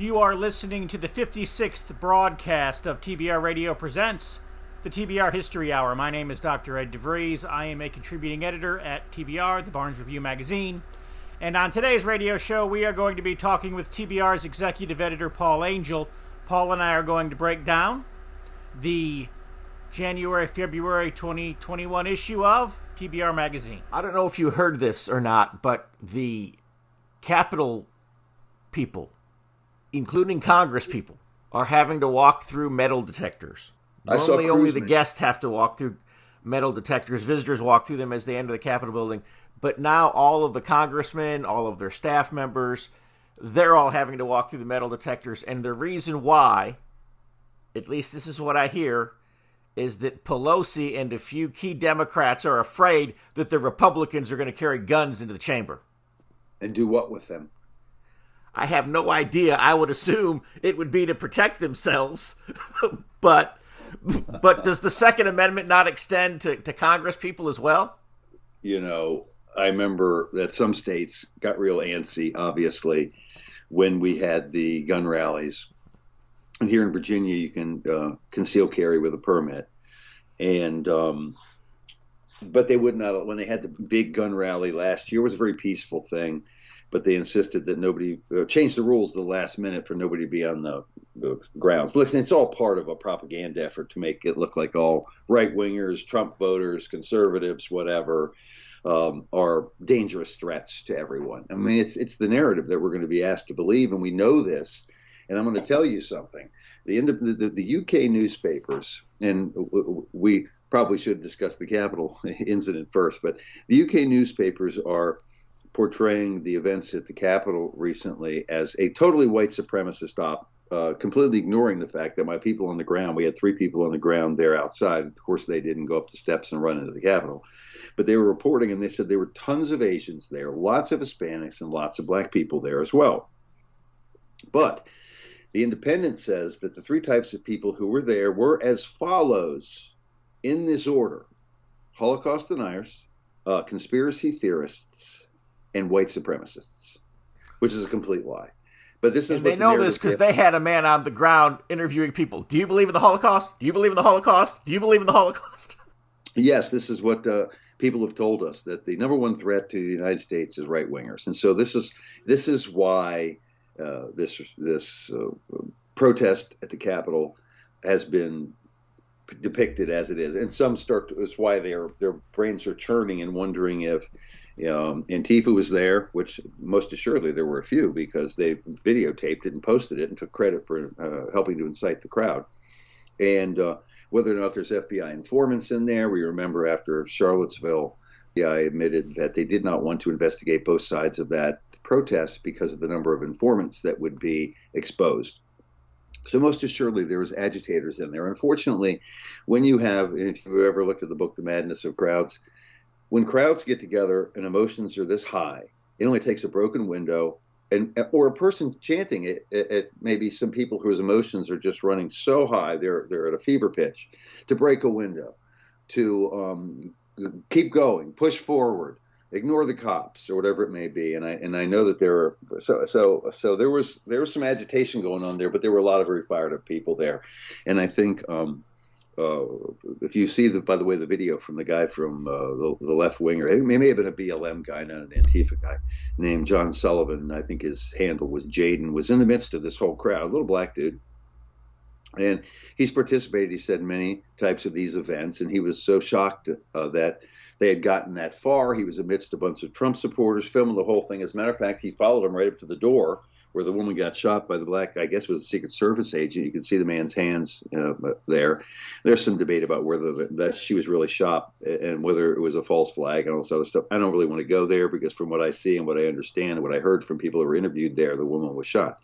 You are listening to the 56th broadcast of TBR Radio Presents, the TBR History Hour. My name is Dr. Ed DeVries. I am a contributing editor at TBR, the Barnes Review magazine. And on today's radio show, we are going to be talking with TBR's executive editor, Paul Angel. Paul and I are going to break down the January-February 2021 issue of TBR magazine. I don't know if you heard this or not, but the Capitol people, including Congress people, are having to walk through metal detectors. Normally only the guests have to walk through metal detectors. Visitors walk through them as they enter the Capitol building. But now all of the congressmen, all of their staff members, they're all having to walk through the metal detectors. And the reason why, at least this is what I hear, is that Pelosi and a few key Democrats are afraid that the Republicans are going to carry guns into the chamber. And do what with them? I have no idea. I would assume it would be to protect themselves. but does the Second Amendment not extend to Congress people as well? You know, I remember that some states got real antsy, obviously, when we had the gun rallies. And here in Virginia, you can conceal carry with a permit. And but they would not, when they had the big gun rally last year, it was a very peaceful thing. But they insisted that nobody changed the rules at the last minute for nobody to be on the grounds. Listen, it's all part of a propaganda effort to make it look like all right-wingers, Trump voters, conservatives, whatever, are dangerous threats to everyone. I mean, it's the narrative that we're going to be asked to believe, and we know this. And I'm going to tell you something. The UK newspapers, and we probably should discuss the Capitol incident first, but the UK newspapers are portraying the events at the Capitol recently as a totally white supremacist op, completely ignoring the fact that my people on the ground, we had 3 people on the ground there outside. Of course, they didn't go up the steps and run into the Capitol. But they were reporting, and they said there were tons of Asians there, lots of Hispanics, and lots of black people there as well. But the Independent says that the 3 types of people who were there were as follows in this order: Holocaust deniers, conspiracy theorists, and white supremacists, which is a complete lie. But this is and they know this because they had a man on the ground interviewing people. Do you believe in the Holocaust? Do you believe in the Holocaust? Do you believe in the Holocaust? Yes, this is what people have told us, that the number one threat to the United States is right-wingers. And so this is why this protest at the Capitol has been depicted as it is. And some is why their brains are churning and wondering if Antifa was there, which most assuredly there were a few, because they videotaped it and posted it and took credit for helping to incite the crowd. And whether or not there's FBI informants in there. We remember after Charlottesville, I admitted that they did not want to investigate both sides of that protest because of the number of informants that would be exposed. So most assuredly there was agitators in there. Unfortunately, when you have, if you ever looked at the book The Madness of Crowds, when crowds get together and emotions are this high, it only takes a broken window or a person chanting it at maybe some people whose emotions are just running so high, they're at a fever pitch, to break a window, to keep going, push forward, ignore the cops, or whatever it may be. And I know that there are so there was some agitation going on there, but there were a lot of very fired up people there. And I think if you see by the way, the video from the guy from the left winger, he may have been a BLM guy, not an Antifa guy, named John Sullivan. I think his handle was Jaden, was in the midst of this whole crowd, a little black dude. And he's participated, he said, in many types of these events. And he was so shocked that they had gotten that far. He was amidst a bunch of Trump supporters filming the whole thing. As a matter of fact, he followed him right up to the door where the woman got shot by the black, I guess was a Secret Service agent. You can see the man's hands there. There's some debate about whether that she was really shot and whether it was a false flag and all this other stuff. I don't really want to go there because from what I see and what I understand and what I heard from people who were interviewed there, the woman was shot.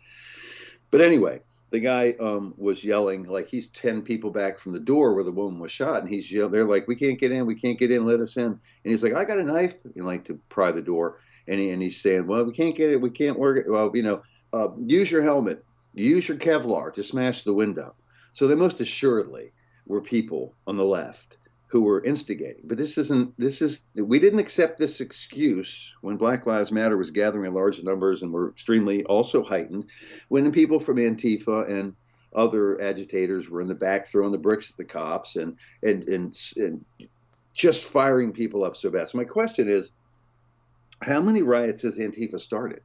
But anyway, the guy was yelling like he's 10 people back from the door where the woman was shot. And he's yelling, they're like, we can't get in, let us in. And he's like, I got a knife, and like to pry the door. And he's saying, well, we can't get it, we can't work it. Well, use your helmet, use your Kevlar to smash the window. So they most assuredly were people on the left who were instigating. But we didn't accept this excuse when Black Lives Matter was gathering in large numbers and were extremely also heightened, when people from Antifa and other agitators were in the back throwing the bricks at the cops and just firing people up so bad. So my question is, how many riots has Antifa started?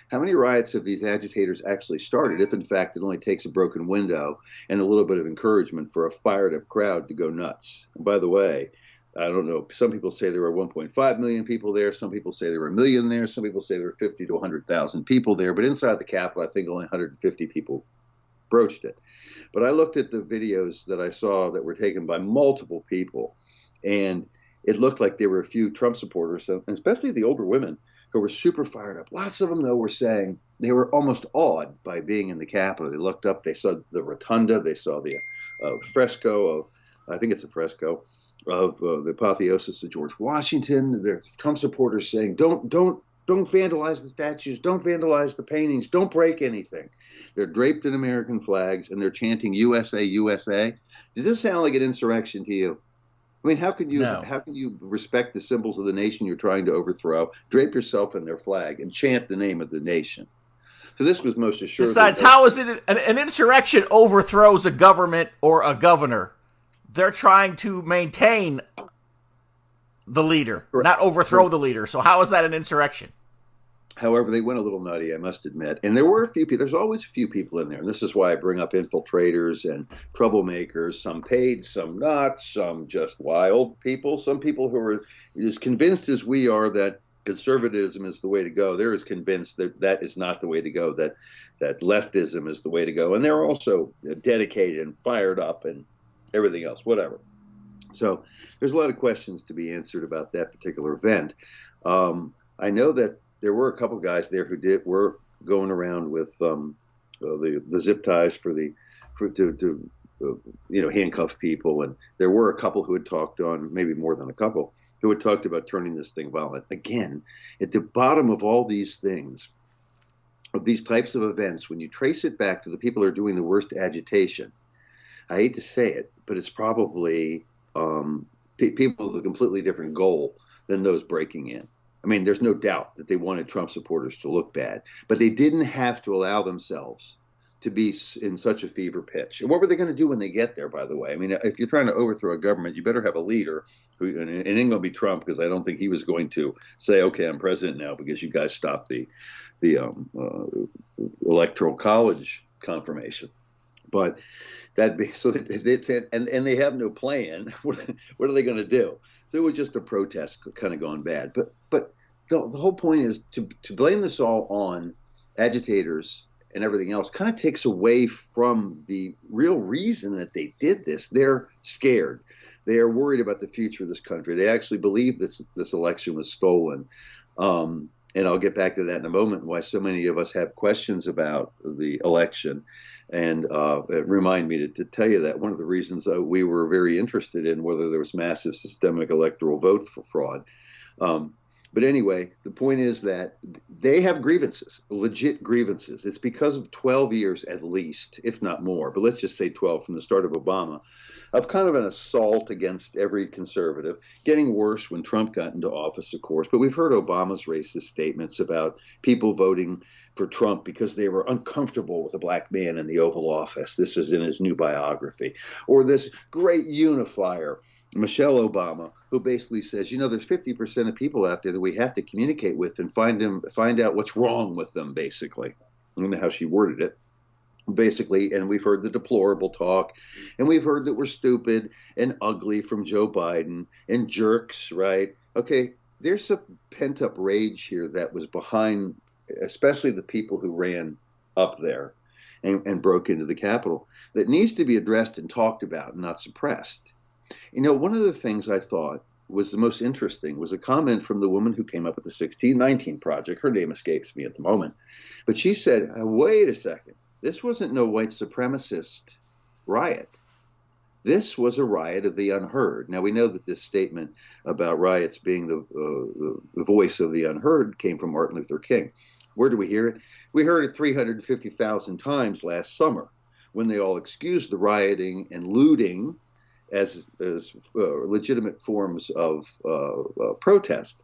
How many riots have these agitators actually started, if in fact it only takes a broken window and a little bit of encouragement for a fired up crowd to go nuts? And by the way, I don't know, some people say there were 1.5 million people there. Some people say there were 1 million there. Some people say there were 50 to 100,000 people there. But inside the Capitol, I think only 150 people broached it. But I looked at the videos that I saw that were taken by multiple people, and it looked like there were a few Trump supporters, and especially the older women, who were super fired up. Lots of them, though, were saying they were almost awed by being in the Capitol. They looked up, they saw the rotunda, they saw the fresco of, I think it's a fresco, of the apotheosis of George Washington. There's Trump supporters saying, don't vandalize the statues, don't vandalize the paintings, don't break anything. They're draped in American flags, and they're chanting USA, USA. Does this sound like an insurrection to you? I mean, how can you respect the symbols of the nation you're trying to overthrow, drape yourself in their flag, and chant the name of the nation? So this was most assuredly. Besides, how is it an insurrection overthrows a government or a governor? They're trying to maintain the leader, not overthrow the leader. So how is that an insurrection? However, they went a little nutty, I must admit. And there were a few people. There's always a few people in there. And this is why I bring up infiltrators and troublemakers, some paid, some not, some just wild people, some people who are as convinced as we are that conservatism is the way to go. They're as convinced that that is not the way to go, that leftism is the way to go. And they're also dedicated and fired up and everything else, whatever. So there's a lot of questions to be answered about that particular event. I know that there were a couple guys there who were going around with the zip ties to handcuff people, and there were a couple who had talked on, maybe more than a couple, who had talked about turning this thing violent. Again, at the bottom of all these things, of these types of events, when you trace it back to the people who are doing the worst agitation, I hate to say it, but it's probably people with a completely different goal than those breaking in. I mean, there's no doubt that they wanted Trump supporters to look bad, but they didn't have to allow themselves to be in such a fever pitch. And what were they going to do when they get there, by the way? I mean, if you're trying to overthrow a government, you better have a leader who, and it ain't going to be Trump, because I don't think he was going to say, okay, I'm president now because you guys stopped the electoral college confirmation. But so they said, and they have no plan. What are they going to do? So it was just a protest kind of gone bad. But the whole point is to blame this all on agitators and everything else kind of takes away from the real reason that they did this. They're scared. They are worried about the future of this country. They actually believe this election was stolen. And I'll get back to that in a moment, why so many of us have questions about the election. And it reminded me to tell you that one of the reasons we were very interested in whether there was massive systemic electoral vote for fraud. But anyway, the point is that they have grievances, legit grievances. It's because of 12 years at least, if not more, but let's just say 12 from the start of Obama, of kind of an assault against every conservative, getting worse when Trump got into office, of course. But we've heard Obama's racist statements about people voting for Trump because they were uncomfortable with a black man in the Oval Office. This is in his new biography. Or this great unifier, Michelle Obama, who basically says, there's 50% of people out there that we have to communicate with and find out what's wrong with them, basically. I don't know how she worded it. Basically, and we've heard the deplorable talk, and we've heard that we're stupid and ugly from Joe Biden and jerks, right? Okay, there's some pent-up rage here that was behind, especially the people who ran up there and broke into the Capitol, that needs to be addressed and talked about and not suppressed. One of the things I thought was the most interesting was a comment from the woman who came up with the 1619 Project. Her name escapes me at the moment. But she said, wait a second. This wasn't no white supremacist riot. This was a riot of the unheard. Now, we know that this statement about riots being the voice of the unheard came from Martin Luther King. Where do we hear it? We heard it 350,000 times last summer when they all excused the rioting and looting as legitimate forms of protest.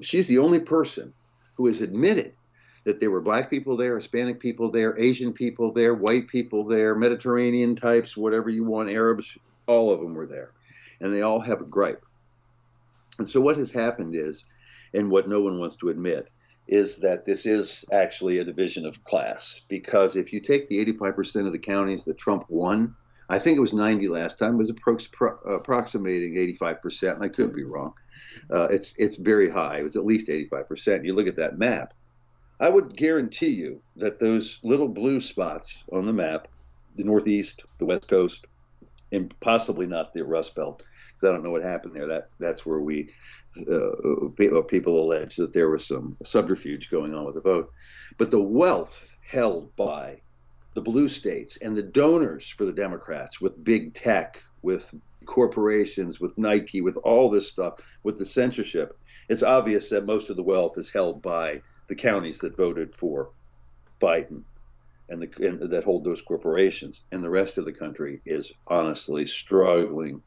She's the only person who has admitted that there were black people there, Hispanic people there, Asian people there, white people there, Mediterranean types, whatever you want, Arabs, all of them were there. And they all have a gripe. And so what has happened is, and what no one wants to admit, is that this is actually a division of class. Because if you take the 85% of the counties that Trump won, I think it was 90 last time, it was approximating 85%, and I could be wrong. It's very high. It was at least 85%. You look at that map, I would guarantee you that those little blue spots on the map, the Northeast, the West Coast, and possibly not the Rust Belt, because I don't know what happened there. That's where people allege that there was some subterfuge going on with the vote. But the wealth held by the blue states and the donors for the Democrats, with big tech, with corporations, with Nike, with all this stuff, with the censorship, it's obvious that most of the wealth is held by the counties that voted for Biden and that hold those corporations, and the rest of the country is honestly struggling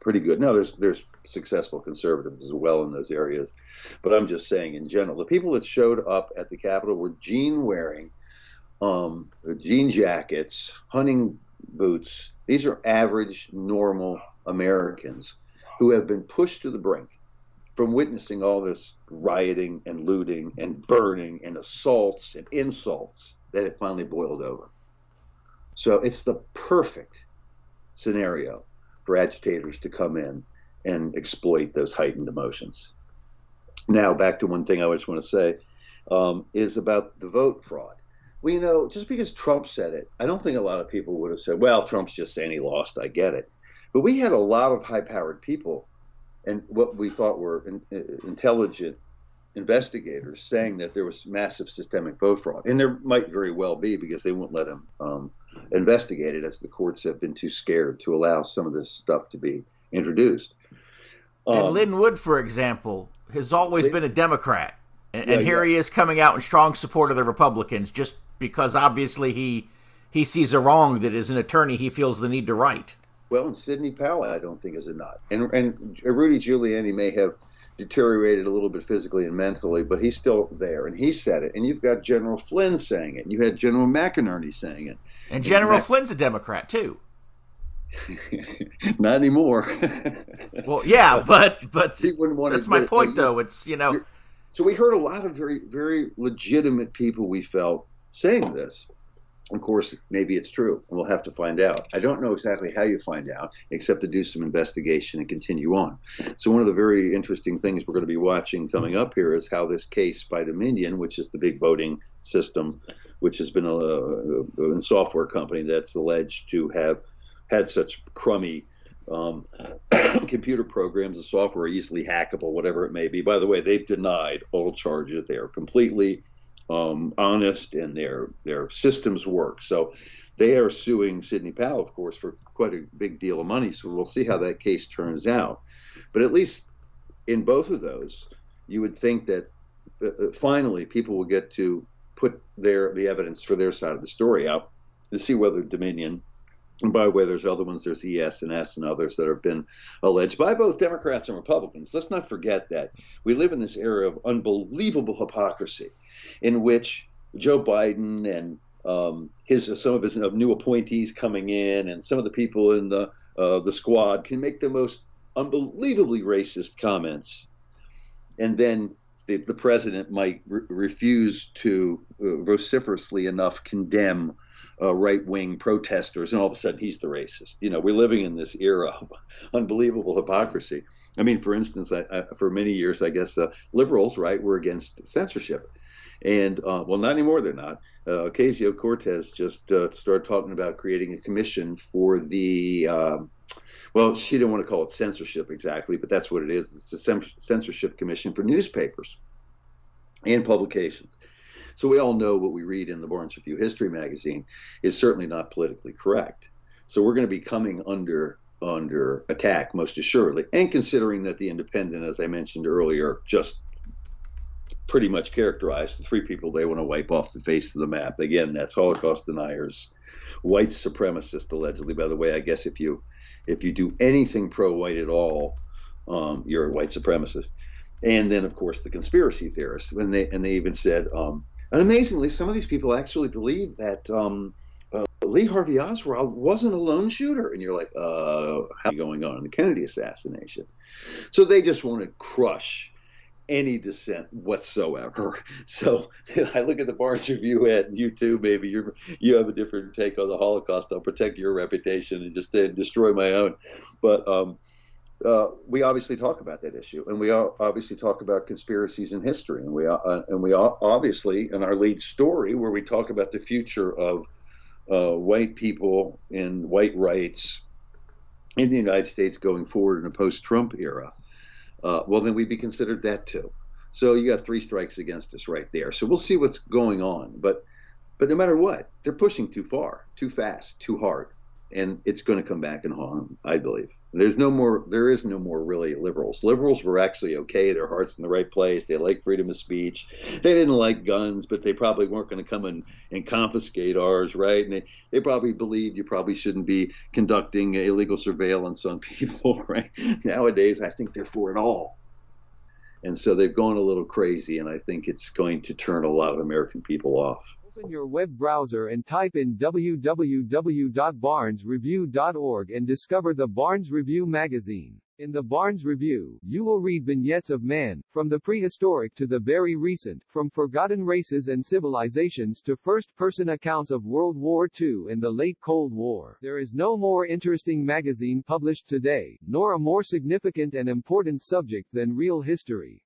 pretty good. Now, there's successful conservatives as well in those areas, but I'm just saying in general, the people that showed up at the Capitol were jean-wearing, jean jackets, hunting boots. These are average, normal Americans who have been pushed to the brink from witnessing all this rioting and looting and burning and assaults and insults that it finally boiled over. So it's the perfect scenario for agitators to come in and exploit those heightened emotions. Now, back to one thing I just want to say is about the vote fraud. Well, just because Trump said it, I don't think a lot of people would have said, well, Trump's just saying he lost, I get it. But we had a lot of high-powered people and what we thought were intelligent investigators saying that there was massive systemic vote fraud. And there might very well be, because they won't let him investigate it, as the courts have been too scared to allow some of this stuff to be introduced. And Lynn Wood, for example, has always been a Democrat. And here he is coming out in strong support of the Republicans, just because obviously he sees a wrong that as an attorney he feels the need to right. Well, and Sidney Powell, I don't think, is a nut. And Rudy Giuliani may have deteriorated a little bit physically and mentally, but he's still there, and he said it. And you've got General Flynn saying it, and you had General McInerney saying it. And General Flynn's a Democrat, too. Not anymore. Well, yeah, but he wouldn't want that's my point, though. It's, So we heard a lot of very, very legitimate people, we felt, saying this. Of course, maybe it's true, and we'll have to find out. I don't know exactly how you find out, except to do some investigation and continue on. So one of the very interesting things we're going to be watching coming up here is how this case by Dominion, which is the big voting system, which has been a software company that's alleged to have had such crummy computer programs, the software easily hackable, whatever it may be. By the way, they've denied all charges. They are completely honest, and their systems work. So they are suing Sidney Powell, of course, for quite a big deal of money. So we'll see how that case turns out. But at least in both of those, you would think that finally people will get to put the evidence for their side of the story out to see whether Dominion, and by the way, there's other ones, there's ES&S and others that have been alleged by both Democrats and Republicans. Let's not forget that we live in this era of unbelievable hypocrisy, in which Joe Biden and some of his new appointees coming in, and some of the people in the squad can make the most unbelievably racist comments, and then the president might refuse to vociferously enough condemn right-wing protesters, and all of a sudden he's the racist. We're living in this era of unbelievable hypocrisy. I mean, for instance, for many years, I guess liberals, right, were against censorship. And, well, not anymore, they're not. Ocasio-Cortez just started talking about creating a commission for the, well, she didn't want to call it censorship exactly, but that's what it is. It's a censorship commission for newspapers and publications. So we all know what we read in the Barnes Review History magazine is certainly not politically correct. So we're going to be coming under attack, most assuredly. And considering that the Independent, as I mentioned earlier, just pretty much characterized the three people they want to wipe off the face of the map. Again, that's Holocaust deniers, white supremacists, allegedly. By the way, I guess if you do anything pro-white at all, you're a white supremacist. And then, of course, the conspiracy theorists. And they even said, and amazingly, some of these people actually believe that Lee Harvey Oswald wasn't a lone shooter. And you're like, how's going on in the Kennedy assassination? So they just want to crush any dissent whatsoever. So I look at the Barnes Review ad, and you too, maybe you have a different take on the Holocaust. I'll protect your reputation and just destroy my own. But we obviously talk about that issue, and we obviously talk about conspiracies in history, and we obviously, in our lead story, where we talk about the future of white people and white rights in the United States going forward in a post-Trump era, well, then we'd be considered that too. So you got three strikes against us right there. So we'll see what's going on. But no matter what, they're pushing too far, too fast, too hard, and it's going to come back and haunt them, I believe. There is no more really liberals. Liberals were actually okay. Their heart's in the right place. They like freedom of speech. They didn't like guns, but they probably weren't going to come and confiscate ours, right? And they probably believed you probably shouldn't be conducting illegal surveillance on people, right? Nowadays, I think they're for it all. And so they've gone a little crazy, and I think it's going to turn a lot of American people off. Open your web browser and type in www.barnesreview.org and discover the Barnes Review magazine. In the Barnes Review, you will read vignettes of man, from the prehistoric to the very recent, from forgotten races and civilizations to first-person accounts of World War II and the late Cold War. There is no more interesting magazine published today, nor a more significant and important subject than real history.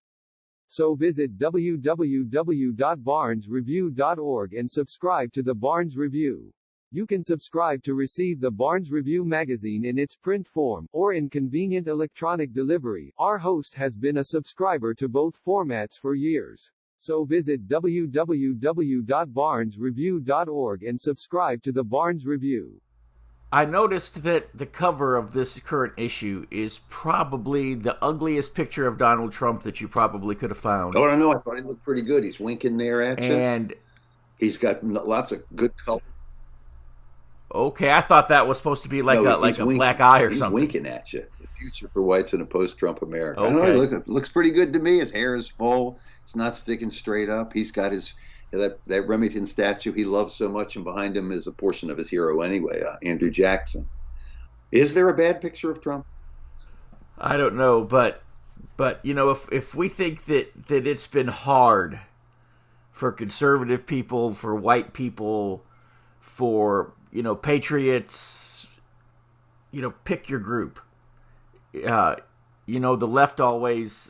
So visit www.barnesreview.org and subscribe to the Barnes Review. You can subscribe to receive the Barnes Review magazine in its print form, or in convenient electronic delivery. Our host has been a subscriber to both formats for years. So visit www.barnesreview.org and subscribe to the Barnes Review. I noticed that the cover of this current issue is probably the ugliest picture of Donald Trump that you probably could have found. Oh, I don't know. I thought he looked pretty good. He's winking there at you. And he's got lots of good color. Okay, I thought that was supposed to be like a black eye or something. He's winking at you. The future for whites in a post-Trump America. Okay. I don't know. It looks pretty good to me. His hair is full. It's not sticking straight up. He's got that Remington statue he loves so much, and behind him is a portion of his hero anyway, Andrew Jackson. Is there a bad picture of Trump? I don't know, but you know, if we think that it's been hard for conservative people, for white people, for, you know, patriots, you know, pick your group. You know, the left always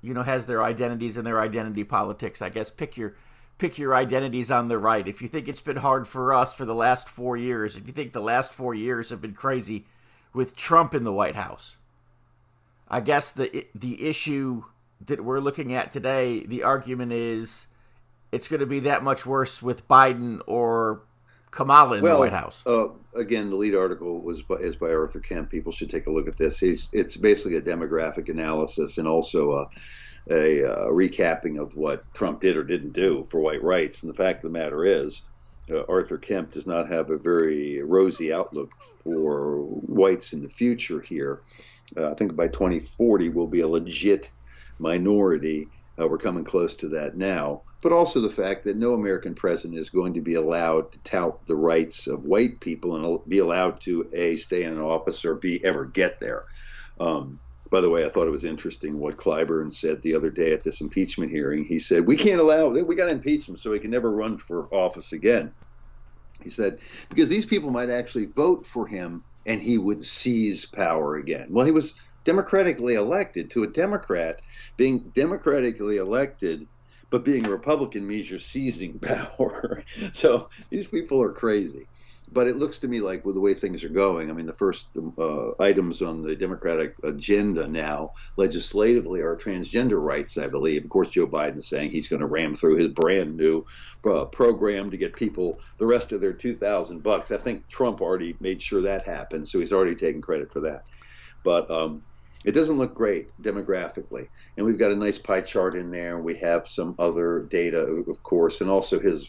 you know, has their identities and their identity politics. I guess pick your identities on the right. If you think it's been hard for us for the last 4 years, if you think the last 4 years have been crazy with Trump in the White House, I guess the issue that we're looking at today, the argument is it's going to be that much worse with Biden or Kamala in the White House. Again, the lead article is by Arthur Kemp. People should take a look at this. It's basically a demographic analysis and also a recapping of what Trump did or didn't do for white rights. And the fact of the matter is, Arthur Kemp does not have a very rosy outlook for whites in the future here. I think by 2040 we'll be a legit minority. We're coming close to that now. But also the fact that no American president is going to be allowed to tout the rights of white people and be allowed to, A, stay in office, or B, ever get there. By the way, I thought it was interesting what Clyburn said the other day at this impeachment hearing. He said, we got to impeach him so he can never run for office again. He said, because these people might actually vote for him and he would seize power again. Well, he was democratically elected. To a Democrat, being democratically elected but being a Republican means you're seizing power. So these people are crazy. But it looks to me like with the way things are going, I mean, the first items on the Democratic agenda now legislatively are transgender rights, I believe. Of course, Joe Biden is saying he's going to ram through his brand new program to get people the rest of their $2,000. I think Trump already made sure that happened, so he's already taken credit for that. But It doesn't look great demographically. And we've got a nice pie chart in there. We have some other data, of course, and also his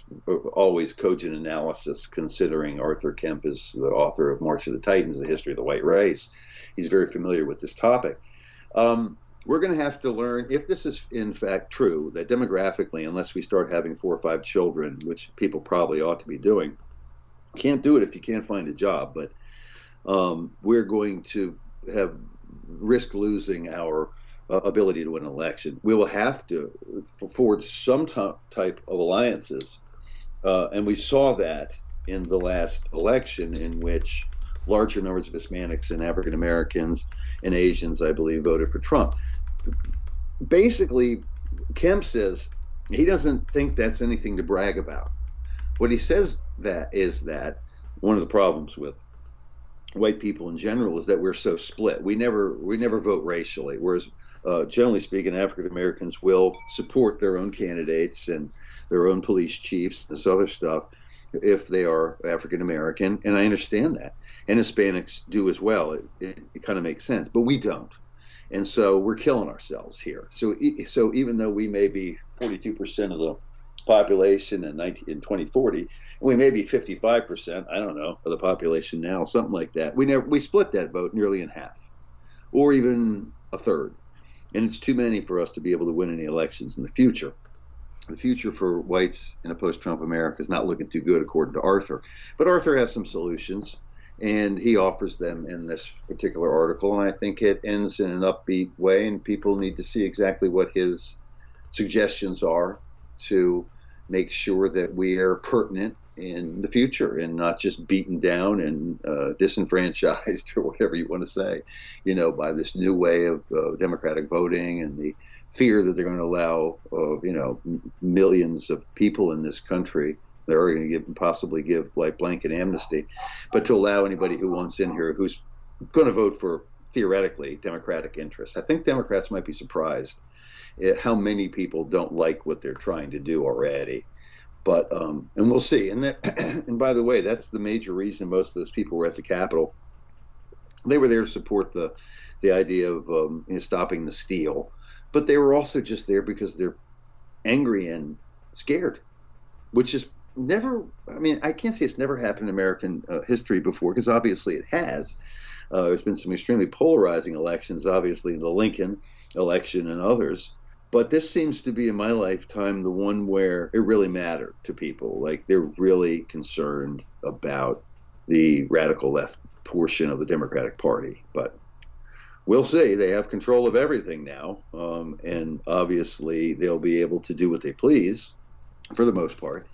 always cogent analysis, considering Arthur Kemp is the author of March of the Titans, The History of the White Race. He's very familiar with this topic. We're going to have to learn, if this is in fact true, that demographically, unless we start having 4 or 5 children, which people probably ought to be doing, can't do it if you can't find a job. But we're going to risk losing our ability to win an election. We will have to forge some type of alliances. And we saw that in the last election, in which larger numbers of Hispanics and African Americans and Asians, I believe, voted for Trump. Basically, Kemp says he doesn't think that's anything to brag about. What he says that is that one of the problems with white people in general is that we're so split. We never vote racially, whereas generally speaking, African Americans will support their own candidates and their own police chiefs and this other stuff if they are African American, and I understand that. And Hispanics do as well. It kind of makes sense, but we don't. And so we're killing ourselves here. So even though we may be 42% of the population in 2040, and we may be 55%, I don't know, of the population now, something like that. We split that vote nearly in half, or even a third. And it's too many for us to be able to win any elections in the future. The future for whites in a post-Trump America is not looking too good, according to Arthur. But Arthur has some solutions, and he offers them in this particular article, and I think it ends in an upbeat way, and people need to see exactly what his suggestions are to make sure that we are pertinent in the future and not just beaten down and disenfranchised, or whatever you want to say, by this new way of democratic voting and the fear that they're going to allow, millions of people in this country. They're going to possibly give like blanket amnesty, but to allow anybody who wants in here who's going to vote for theoretically democratic interests. I think Democrats might be surprised at how many people don't like what they're trying to do already. But and we'll see. And and by the way, that's the major reason most of those people were at the Capitol. They were there to support the idea of stopping the steal, but they were also just there because they're angry and scared, which is never. I mean, I can't say it's never happened in American history before, because obviously it has. There's been some extremely polarizing elections, obviously the Lincoln election and others. But this seems to be, in my lifetime, the one where it really mattered to people. Like, they're really concerned about the radical left portion of the Democratic Party. But we'll see. They have control of everything now. And obviously, they'll be able to do what they please, for the most part.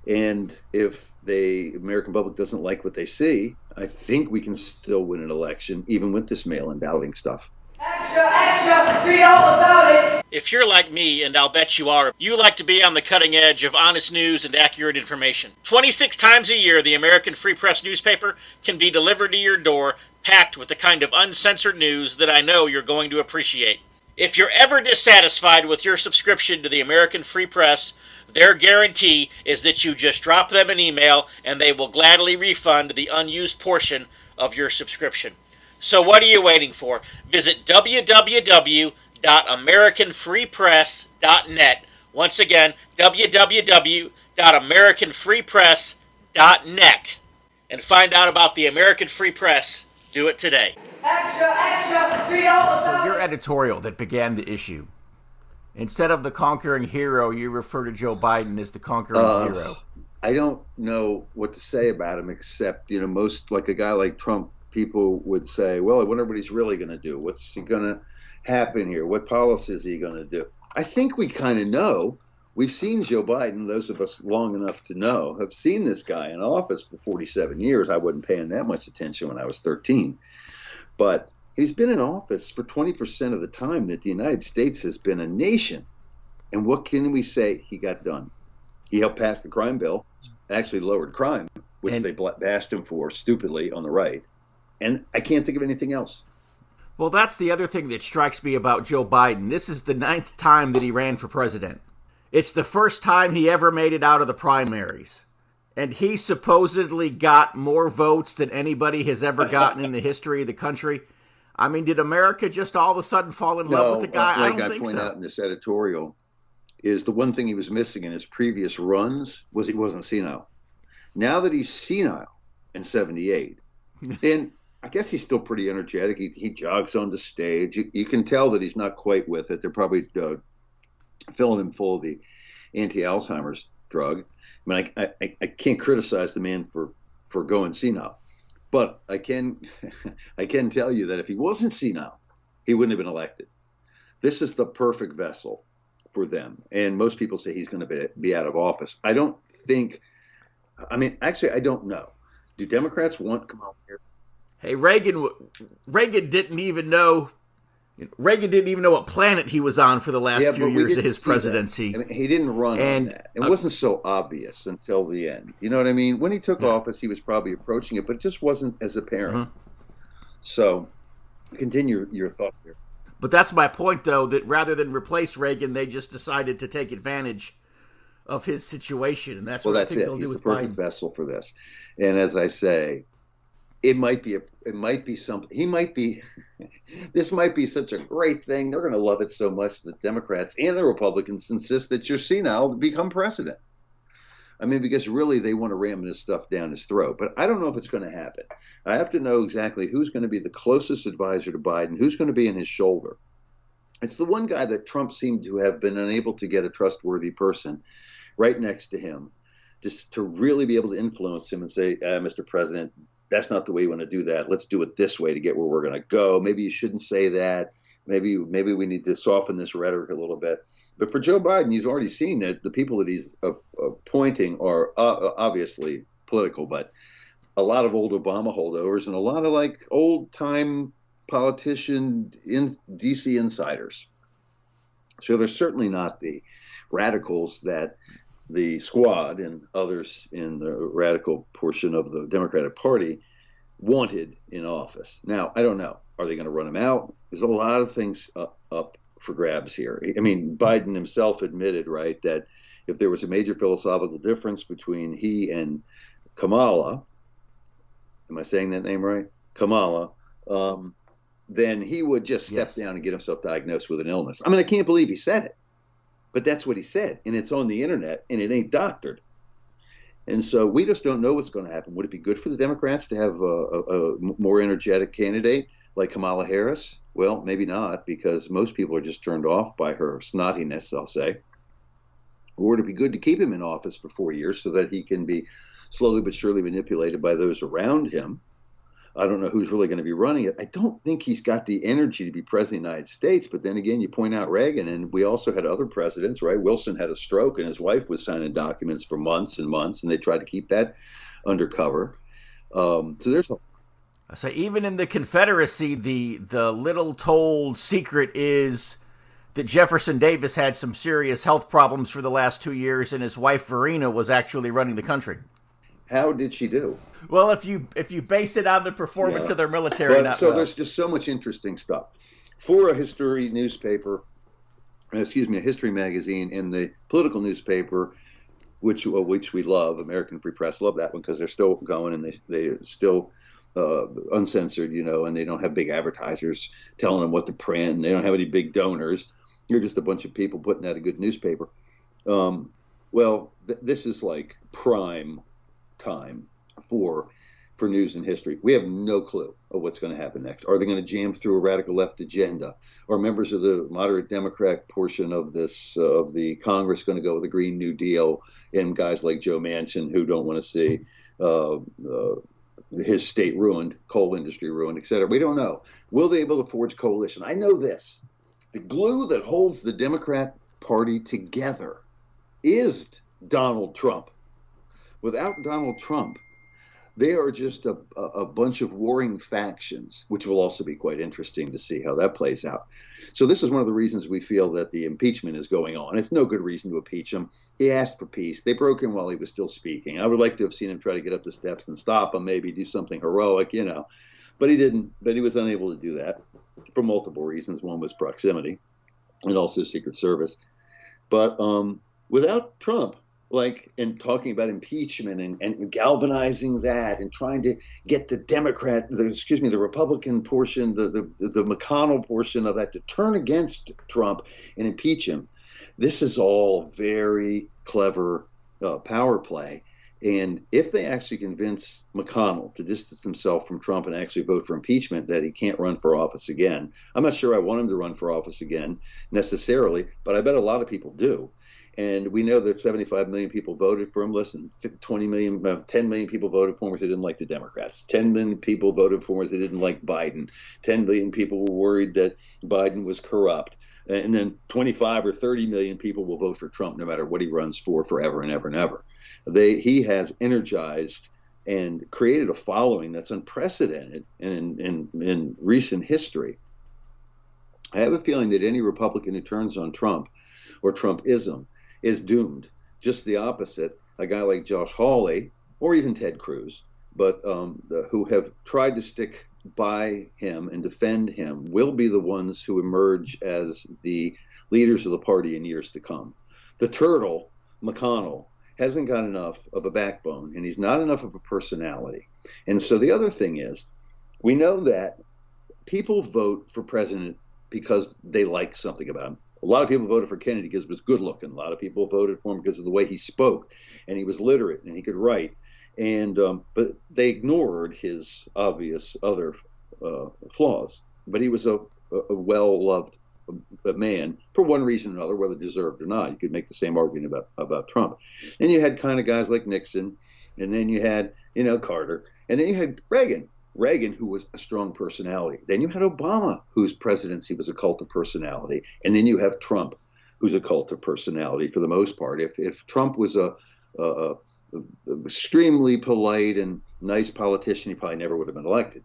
And if the American public doesn't like what they see, I think we can still win an election, even with this mail-in balloting stuff. Extra, read all about it. If you're like me, and I'll bet you are, you like to be on the cutting edge of honest news and accurate information. 26 times a year, the American Free Press newspaper can be delivered to your door, packed with the kind of uncensored news that I know you're going to appreciate. If you're ever dissatisfied with your subscription to the American Free Press, their guarantee is that you just drop them an email and they will gladly refund the unused portion of your subscription. So what are you waiting for? Visit www.americanfreepress.net. Once again, www.americanfreepress.net. And find out about the American Free Press. Do it today. Extra, read all about So your editorial that began the issue, instead of the conquering hero, you refer to Joe Biden as the conquering zero. I don't know what to say about him, except, most, like a guy like Trump, people would say, well, I wonder what he's really going to do. What's going to happen here? What policy is he going to do? I think we kind of know. We've seen Joe Biden, those of us long enough to know, have seen this guy in office for 47 years. I wasn't paying that much attention when I was 13. But he's been in office for 20% of the time that the United States has been a nation. And what can we say he got done? He helped pass the crime bill, actually lowered crime, which they bashed him for stupidly on the right. And I can't think of anything else. Well, that's the other thing that strikes me about Joe Biden. This is the 9th time that he ran for president. It's the first time he ever made it out of the primaries. And he supposedly got more votes than anybody has ever gotten in the history of the country. I mean, did America just all of a sudden fall in love with the guy? Like I don't think point so. out in this editorial, is the one thing he was missing in his previous runs was he wasn't senile. Now that he's senile in 78, and I guess he's still pretty energetic. He jogs on the stage. You can tell that he's not quite with it. They're probably filling him full of the anti-Alzheimer's drug. I mean, I can't criticize the man for going senile, but I can tell you that if he wasn't senile, he wouldn't have been elected. This is the perfect vessel for them. And most people say he's going to be out of office. I don't think. I mean, actually, I don't know. Do Democrats want Kamala Harris? Hey, Reagan didn't even know what planet he was on for the last few years of his presidency. I mean, he didn't run on that. It wasn't so obvious until the end. You know what I mean? When he took office, he was probably approaching it, but it just wasn't as apparent. So, continue your thought here. But that's my point, though, that rather than replace Reagan, they just decided to take advantage of his situation, and that's what I think they'll do with Biden. He's the perfect vessel for this. And as I say, it might be something. He might be. This might be such a great thing. They're going to love it so much that Democrats and the Republicans insist that you're senile to become president. I mean, because really they want to ram this stuff down his throat. But I don't know if it's going to happen. I have to know exactly who's going to be the closest advisor to Biden, who's going to be in his shoulder. It's the one guy that Trump seemed to have been unable to get a trustworthy person right next to him, just to really be able to influence him and say, Mr. President, that's not the way you want to do that. Let's do it this way to get where we're going to go. Maybe you shouldn't say that. Maybe we need to soften this rhetoric a little bit. But for Joe Biden, he's already seen that the people that he's appointing are obviously political, but a lot of old Obama holdovers and a lot of like old-time politician DC insiders. So they're certainly not the radicals that the Squad and others in the radical portion of the Democratic Party wanted in office. Now, I don't know. Are they going to run him out? There's a lot of things up for grabs here. I mean, Biden himself admitted, right, that if there was a major philosophical difference between he and Kamala, am I saying that name right? Kamala, then he would just step down and get himself diagnosed with an illness. I mean, I can't believe he said it. But that's what he said, and it's on the internet, and it ain't doctored. And so we just don't know what's going to happen. Would it be good for the Democrats to have a more energetic candidate like Kamala Harris? Well, maybe not, because most people are just turned off by her snottiness, I'll say. Or would it be good to keep him in office for 4 years so that he can be slowly but surely manipulated by those around him? I don't know who's really going to be running it. I don't think he's got the energy to be president of the United States. But then again, you point out Reagan, and we also had other presidents, right? Wilson had a stroke, and his wife was signing documents for months and months, and they tried to keep that undercover. So there's I say, even in the Confederacy, the little told secret is that Jefferson Davis had some serious health problems for the last 2 years, and his wife Verena was actually running the country. How did she do? Well, if you base it on the performance of their military, there's just so much interesting stuff. For a history newspaper, a history magazine, and the political newspaper, which we love, American Free Press, love that one because they're still going and they still uncensored, and they don't have big advertisers telling them what to print, and they don't have any big donors. You're just a bunch of people putting out a good newspaper. This is like prime time for news and history. We have no clue of what's going to happen next. Are they going to jam through a radical left agenda? Are members of the moderate Democrat portion of this of the Congress going to go with the Green New Deal, and guys like Joe Manchin who don't want to see his state ruined, coal industry ruined, et cetera? We don't know. Will they be able to forge coalition? I know this. The glue that holds the Democrat Party together is Donald Trump. Without Donald Trump, they are just a bunch of warring factions, which will also be quite interesting to see how that plays out. So this is one of the reasons we feel that the impeachment is going on. It's no good reason to impeach him. He asked for peace. They broke him while he was still speaking. I would like to have seen him try to get up the steps and stop him, maybe do something heroic, But he didn't. But he was unable to do that for multiple reasons. One was proximity and also Secret Service. But without Trump, like, and talking about impeachment and galvanizing that and trying to get the the Republican portion, the McConnell portion of that to turn against Trump and impeach him. This is all very clever power play. And if they actually convince McConnell to distance himself from Trump and actually vote for impeachment, that he can't run for office again, I'm not sure I want him to run for office again necessarily, but I bet a lot of people do. And we know that 75 million people voted for him. Listen, 10 million people voted for him because they didn't like the Democrats. 10 million people voted for him because they didn't like Biden. 10 million people were worried that Biden was corrupt. And then 25 or 30 million people will vote for Trump no matter what he runs for forever and ever and ever. He has energized and created a following that's unprecedented in recent history. I have a feeling that any Republican who turns on Trump or Trumpism is doomed. Just the opposite. A guy like Josh Hawley or even Ted Cruz, but who have tried to stick by him and defend him, will be the ones who emerge as the leaders of the party in years to come. The turtle, McConnell, hasn't got enough of a backbone, and he's not enough of a personality. And so the other thing is, we know that people vote for president because they like something about him. A lot of people voted for Kennedy because he was good looking. A lot of people voted for him because of the way he spoke, and he was literate and he could write. And but they ignored his obvious other flaws. But he was a well-loved man for one reason or another, whether deserved or not. You could make the same argument about Trump. And you had kind of guys like Nixon, and then you had Carter, and then you had Reagan, who was a strong personality. Then you had Obama, whose presidency was a cult of personality, and then you have Trump, who's a cult of personality for the most part. If Trump was a extremely polite and nice politician, he probably never would have been elected.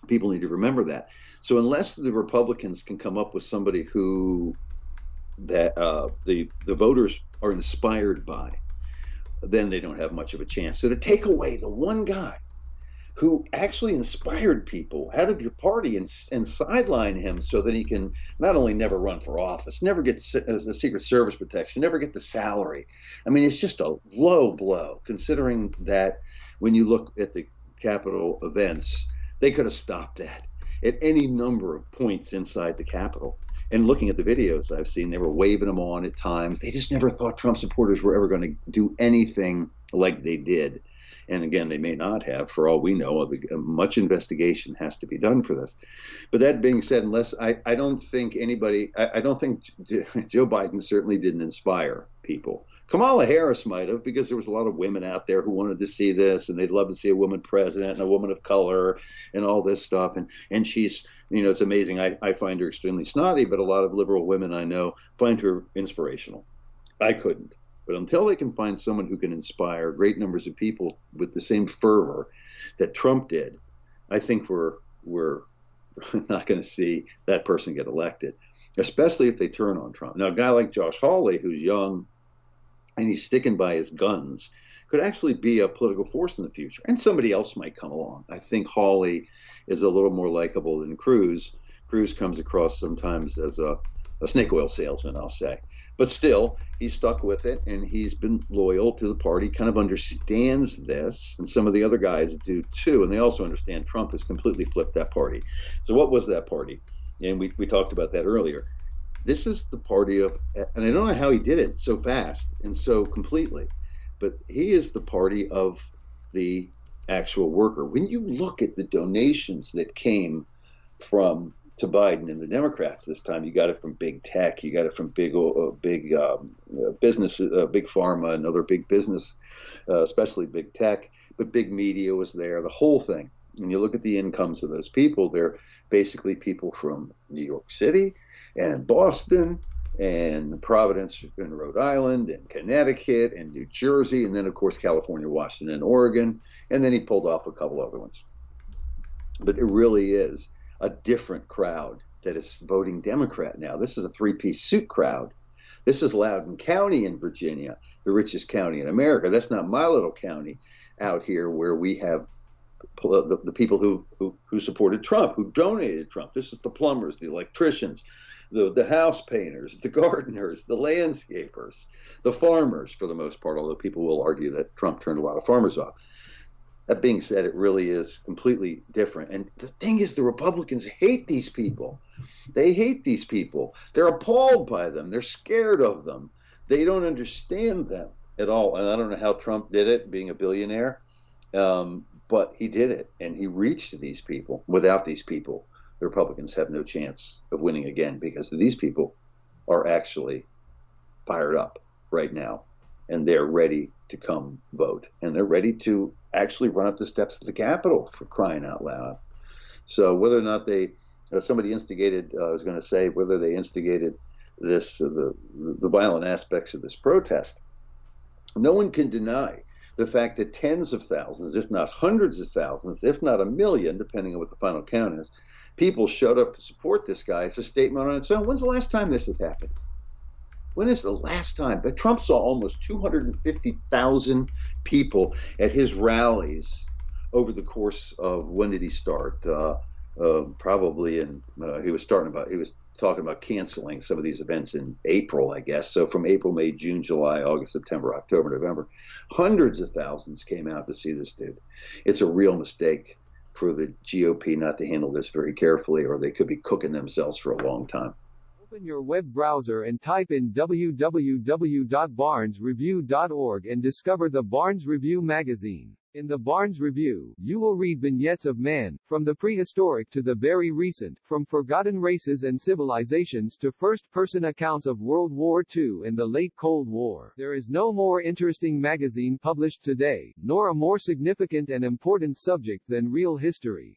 People need to remember that. So unless the Republicans can come up with somebody who the voters are inspired by, then they don't have much of a chance. So to take away the one guy who actually inspired people out of your party and sideline him so that he can not only never run for office, never get the Secret Service protection, never get the salary. I mean, it's just a low blow, considering that when you look at the Capitol events, they could have stopped that at any number of points inside the Capitol. And looking at the videos I've seen, they were waving them on at times. They just never thought Trump supporters were ever going to do anything like they did. And again, they may not have, for all we know. Much investigation has to be done for this. But that being said, I don't think Joe Biden certainly didn't inspire people. Kamala Harris might have, because there was a lot of women out there who wanted to see this, and they'd love to see a woman president and a woman of color and all this stuff. And she's, it's amazing. I find her extremely snotty, but a lot of liberal women I know find her inspirational. I couldn't. But until they can find someone who can inspire great numbers of people with the same fervor that Trump did, I think we're not going to see that person get elected, especially if they turn on Trump. Now, a guy like Josh Hawley, who's young and he's sticking by his guns, could actually be a political force in the future. And somebody else might come along. I think Hawley is a little more likable than Cruz. Cruz comes across sometimes as a snake oil salesman, I'll say. But still, he's stuck with it, and he's been loyal to the party, kind of understands this, and some of the other guys do too, and they also understand Trump has completely flipped that party. So what was that party? And we talked about that earlier. This is the party of, and I don't know how he did it so fast and so completely, but he is the party of the actual worker. When you look at the donations that came to Biden and the Democrats this time, you got it from big tech, you got it from big business, big pharma, and other big business, especially big tech, but big media was there, the whole thing. When you look at the incomes of those people, they're basically people from New York City and Boston and Providence and Rhode Island and Connecticut and New Jersey, and then of course California, Washington, and Oregon, and then he pulled off a couple other ones. But it really is a different crowd that is voting Democrat now. This is a three-piece suit crowd. This is Loudoun County in Virginia, the richest county in America. That's not my little county out here where we have the people who supported Trump, who donated Trump. This is the plumbers, the electricians, the house painters, the gardeners, the landscapers, the farmers, for the most part, although people will argue that Trump turned a lot of farmers off. That being said, it really is completely different. And the thing is, the Republicans hate these people. They hate these people. They're appalled by them. They're scared of them. They don't understand them at all. And I don't know how Trump did it, being a billionaire, but he did it. And he reached these people. Without these people, the Republicans have no chance of winning again, because these people are actually fired up right now. And they're ready to come vote. And they're ready to actually run up the steps of the Capitol, for crying out loud. So whether or not somebody instigated, I was going to say, whether they instigated this, the violent aspects of this protest, no one can deny the fact that tens of thousands, if not hundreds of thousands, if not a million, depending on what the final count is, people showed up to support this guy. It's a statement on its own. When's the last time this has happened? When is the last time? But Trump saw almost 250,000 people at his rallies over the course of, when did he start? Probably he was talking about canceling some of these events in April, I guess. So from April, May, June, July, August, September, October, November, hundreds of thousands came out to see this dude. It's a real mistake for the GOP not to handle this very carefully, or they could be cooking themselves for a long time. Open your web browser and type in www.barnesreview.org and discover the Barnes Review magazine. In the Barnes Review, you will read vignettes of man, from the prehistoric to the very recent, from forgotten races and civilizations to first-person accounts of World War II and the late Cold War. There is no more interesting magazine published today, nor a more significant and important subject than real history.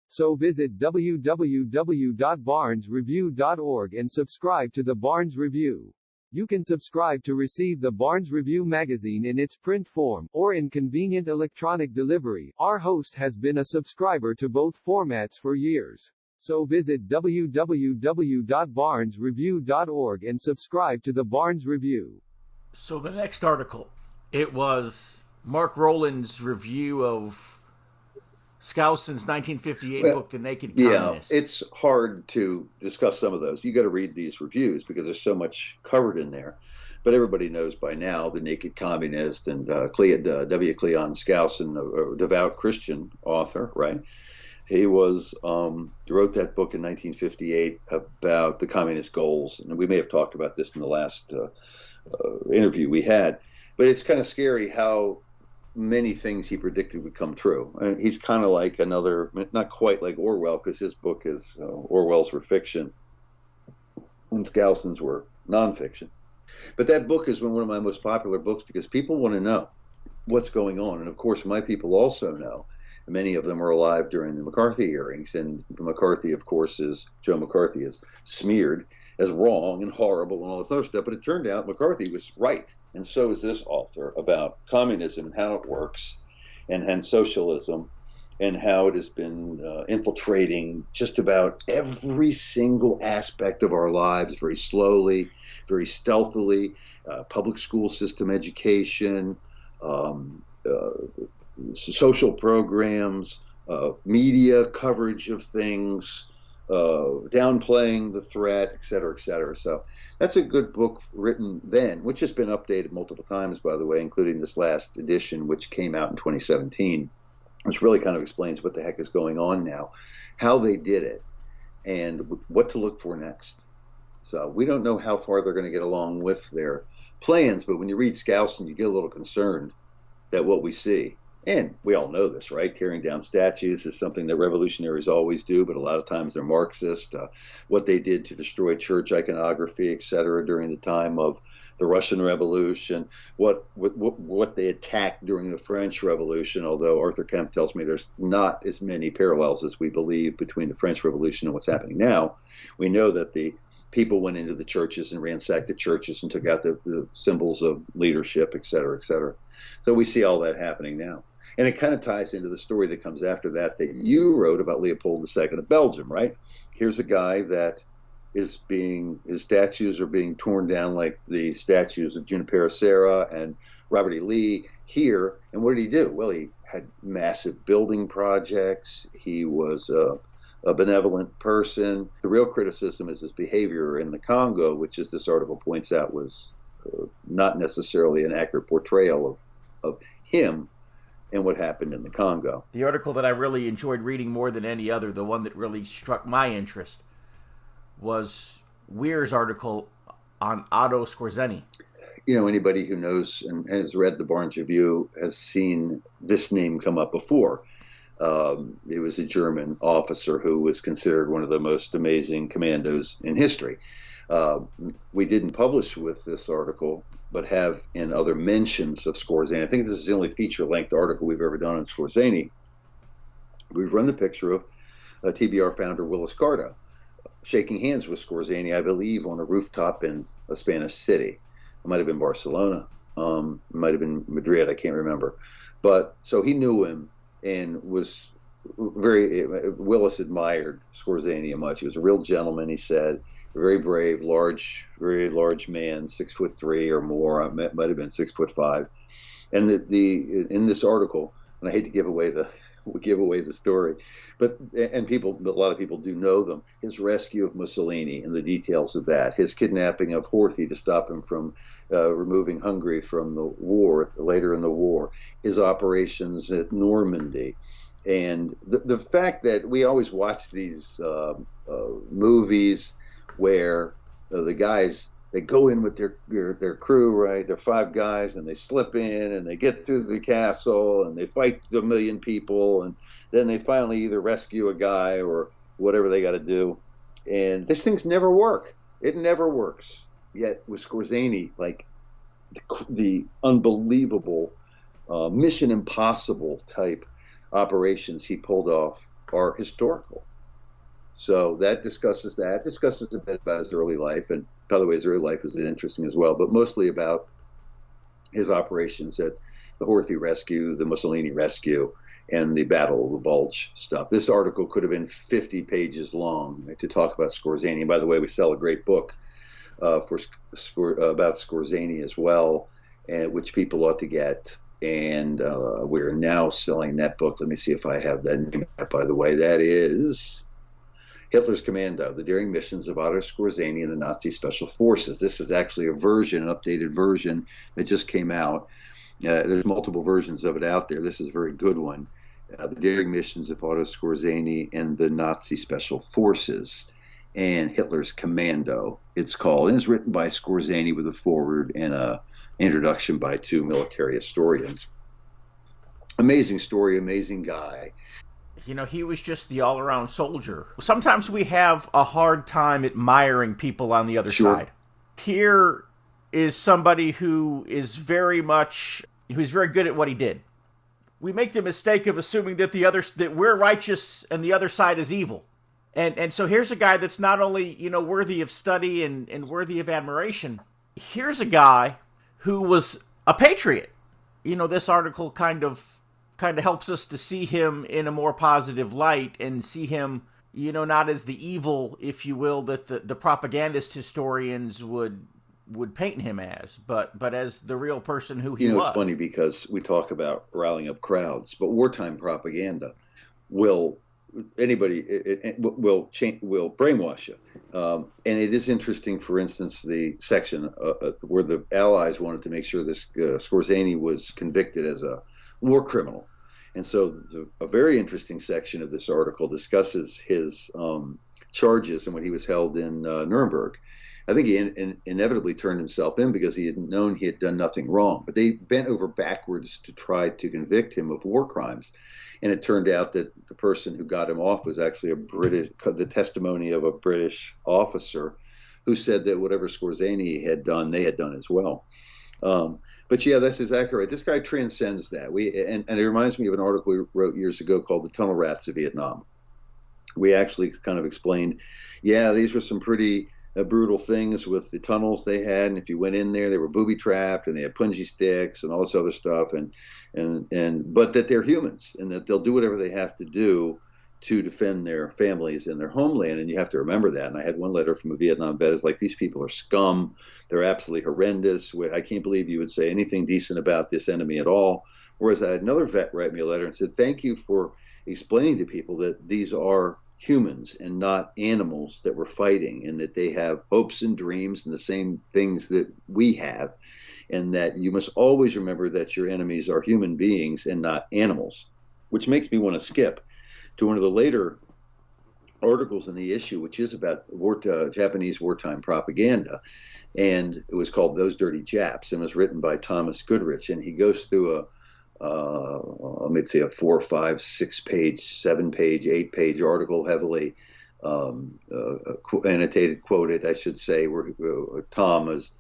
So visit www.barnesreview.org and subscribe to the Barnes Review. You can subscribe to receive the Barnes Review magazine in its print form, or in convenient electronic delivery. Our host has been a subscriber to both formats for years. So visit www.barnesreview.org and subscribe to the Barnes Review. So the next article, it was Mark Rowland's review of Skousen's 1958 book, The Naked Communist. Yeah, it's hard to discuss some of those. You got to read these reviews because there's so much covered in there. But everybody knows by now The Naked Communist and W. Cleon Skousen, a devout Christian author, right? He wrote that book in 1958 about the communist goals. And we may have talked about this in the last interview we had. But it's kind of scary how many things he predicted would come true. I mean, he's kind of like another, not quite like Orwell, because his book is, Orwell's were fiction and Skousen's were nonfiction. But that book is one of my most popular books because people want to know what's going on. And of course, my people also know. Many of them were alive during the McCarthy hearings. And McCarthy, of course, Joe McCarthy is smeared as wrong and horrible and all this other stuff. But it turned out McCarthy was right. And so is this author about communism and how it works and socialism and how it has been infiltrating just about every single aspect of our lives very slowly, very stealthily, public school system education, social programs, media coverage of things, downplaying the threat, et cetera, et cetera. So that's a good book written then, which has been updated multiple times, by the way, including this last edition, which came out in 2017, which really kind of explains what the heck is going on now, how they did it, and what to look for next. So we don't know how far they're going to get along with their plans, but when you read Skousen, you get a little concerned that what we see, and we all know this, right? Tearing down statues is something that revolutionaries always do, but a lot of times they're Marxist. What they did to destroy church iconography, et cetera, during the time of the Russian Revolution, what they attacked during the French Revolution, although Arthur Kemp tells me there's not as many parallels as we believe between the French Revolution and what's happening now. We know that the people went into the churches and ransacked the churches and took out the symbols of leadership, et cetera, et cetera. So we see all that happening now. And it kind of ties into the story that comes after that you wrote about Leopold II of Belgium, right? Here's a guy that his statues are being torn down like the statues of Junipero Serra and Robert E. Lee here. And what did he do? Well, he had massive building projects. He was a benevolent person. The real criticism is his behavior in the Congo, which, as this article points out, was not necessarily an accurate portrayal of him and what happened in the Congo. The article that I really enjoyed reading more than any other, the one that really struck my interest, was Weir's article on Otto Schwarzenegger. Anybody who knows and has read the Barnes Review has seen this name come up before. He was a German officer who was considered one of the most amazing commandos in history. We didn't publish with this article, but have in other mentions of Scorsani. I think this is the only feature-length article we've ever done on Scorsani. We've run the picture of TBR founder Willis Carto shaking hands with Scorsani, I believe, on a rooftop in a Spanish city. It might have been Barcelona. It might have been Madrid. I can't remember. But so he knew him and was Willis admired Scorsani much. He was a real gentleman, he said. Very brave, very large man, 6'3" or more. Might have been 6'5". And in this article, and I hate to give away the story, but a lot of people do know them. His rescue of Mussolini and the details of that, his kidnapping of Horthy to stop him from removing Hungary from the war later in the war, his operations at Normandy, and the fact that we always watch these movies where the guys, they go in with their crew, right? They're 5 guys, and they slip in and they get through the castle and they fight a million people, and then they finally either rescue a guy or whatever they got to do. And these things never work. It never works. Yet with Scorsani, like the unbelievable Mission Impossible type operations he pulled off are historical. So that discusses a bit about his early life. And by the way, his early life is interesting as well, but mostly about his operations at the Horthy rescue, the Mussolini rescue, and the Battle of the Bulge stuff. This article could have been 50 pages long to talk about Scorsani. And by the way, we sell a great book about Scorsani as well, which people ought to get. And we're now selling that book. Let me see if I have that name, by the way. That is Hitler's Commando, The Daring Missions of Otto Schwarzenegger and the Nazi Special Forces. This is actually an updated version that just came out. There's multiple versions of it out there. This is a very good one. The Daring Missions of Otto Schwarzenegger and the Nazi Special Forces, and Hitler's Commando, it's called. And it's written by Scorsani with a foreword and an introduction by 2 military historians. Amazing story, amazing guy. He was just the all-around soldier. Sometimes we have a hard time admiring people on the other side. Here is somebody who is very good at what he did. We make the mistake of assuming that that we're righteous and the other side is evil. And so here's a guy that's not only, worthy of study and worthy of admiration. Here's a guy who was a patriot. This article kind of helps us to see him in a more positive light and see him, not as the evil, if you will, that the propagandist historians would paint him as, but as the real person who he was. It's funny because we talk about rallying up crowds, but wartime propaganda will brainwash you. And it is interesting, for instance, the section where the Allies wanted to make sure this Scorsani was convicted as a war criminal. And so a very interesting section of this article discusses his charges and when he was held in Nuremberg. I think he inevitably turned himself in because he had known he had done nothing wrong. But they bent over backwards to try to convict him of war crimes. And it turned out that the person who got him off was actually the testimony of a British officer who said that whatever Scorsani had done, they had done as well. But yeah, that's exactly right. This guy transcends that. And it reminds me of an article we wrote years ago called The Tunnel Rats of Vietnam. We actually kind of explained, these were some pretty brutal things with the tunnels they had, and if you went in there, they were booby trapped, and they had punji sticks and all this other stuff, but that they're humans and that they'll do whatever they have to do to defend their families and their homeland, and you have to remember that. And I had one letter from a Vietnam vet. It's like, these people are scum. They're absolutely horrendous. I can't believe you would say anything decent about this enemy at all. Whereas I had another vet write me a letter and said, thank you for explaining to people that these are humans and not animals that were fighting, and that they have hopes and dreams and the same things that we have, and that you must always remember that your enemies are human beings and not animals, which makes me want to skip to one of the later articles in the issue, which is about Japanese wartime propaganda. And it was called Those Dirty Japs, and was written by Thomas Goodrich. And he goes through let's say a 4, 5, 6 page, 7 page, 8 page article, heavily annotated, quoted, I should say, where Tom is